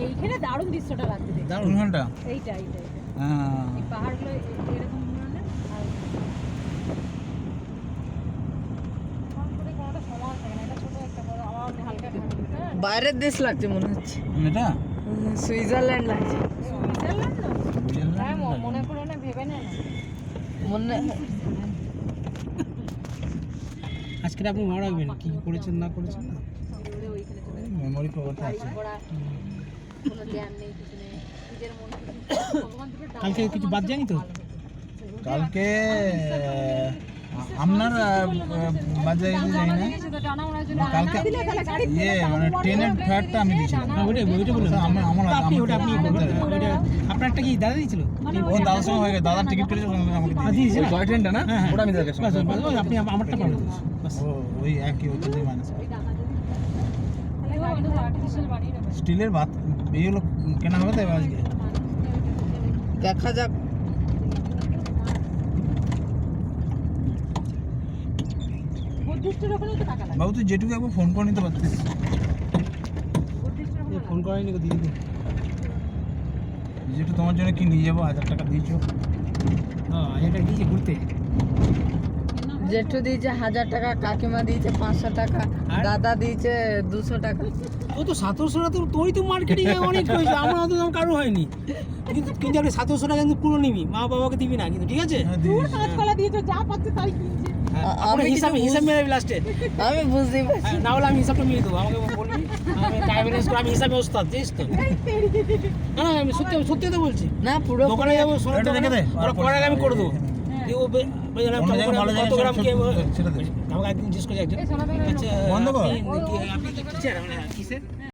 এইখানে দারুণ দৃশ্যটা লাগছে দেখতে। দারুণ ঘন্টা এইটা হ্যাঁ এই পাহাড়গুলো এরকম মানে আর করে কোনোটা সময় থাকে না, এটা ছোট একটা বড় আবার হালকা ঠান্ডা। বাইরের দেশ লাগছে মনে হচ্ছে, এটা সুইজারল্যান্ড লাগছে সুইজারল্যান্ড না? হ্যাঁ মনে করে না, ভেবে না মনে। আজকে আপনি মনে রাখবেন কি করেছেন না করেছেন না। ওইখানে চলে মেমোরি পাওয়ারটা বাড়ি আছে পড়া, কোনো জ্ঞান নেই কিছু নেই, নিজের মন ভগবান থেকে ডাকা। কালকে কিছু বাদ যায়নি তো? কালকে আপনার বাজে জানি না কালকে ইয়ে মানে ট্রেনের ফেয়ারটা আমি দিয়েছিলাম ওইটা বলুন। আপনি ওটা আপনি করবেন। ওইটা আপনার একটা কি দাদা দিয়েছিল? ও দাদার সঙ্গে হয়ে গেছে, দাদার টিকিট কেটেছে আমাকে দিয়ে দিয়েছিল টয় ট্রেনটা না হ্যাঁ, হ্যাঁ। ওটা আমি দাদাকে বাস, বাস, ওই আপনি আমারটা পাবেন বাস। ও ওই একই হচ্ছে যে মাইনাস আর্টিফিশিয়াল বানিয়ে নেবে। স্টিলের ভাত এইগুলো কেনা হবে তো এবার আজকে দেখা যাক। বুদ্ধিস্টের ওখানে তো টাকা লাগে। বাবু তুই যেটুকু একবার ফোন করে নিতে পারতিস বুদ্ধিস্টের ওখানে ফোন করাইনি গো দিদি। যেটু তোমার জন্য কি নিয়ে যাবো 1000 টাকা দিয়েছো হ্যাঁ, এটা দিয়েছে ঘুরতে। জেঠু দিয়েছে 1000 টাকা, কাকিমা দিয়েছে 500 টাকা, আর? দাদা দিয়েছে 200 টাকা। ও তো 1700 টাকা, তোরই তো মার্কেটিং অনেক হয়েছে, আমার তো কারো হয়নি। কিন্তু আপনি 1700 টাকা কিন্তু পুরো নিবি, মা বাবাকে দিবি না কিন্তু, ঠিক আছে? হ্যাঁ, পুরো দিয়েছি। কাঁচকলা দিয়েছো, যা পাচ্ছে তাই কিনছে। হ্যাঁ, আমি আমরা কিছু হিসাব মেরে লাস্টে। আমি বুঝতেই পারছি। না হলে আমি হিসাবটা মিলিয়ে দেবো, আমাকে বলবি। আমি ডায়াবেটিস করে আমি হিসাবে ওস্তাদ, জানিস তো? না না, আমি সত্যি সত্যি তো বলছি। না পুরো দোকানে যাবো, সোনার এটা দেখে দোকানে, দে। ওরা করার আগে আমি করে দেবো। দিয়ে ও অন্য জায়গায় ভালো কত গ্রাম জায়গায় কে সেটা দে। আমাকে একদিন জিজ্ঞেস করে একজন, এই সোনা আচ্ছা দোকানে বন্ধ কর। আপনি কি কিসের মানে কিসের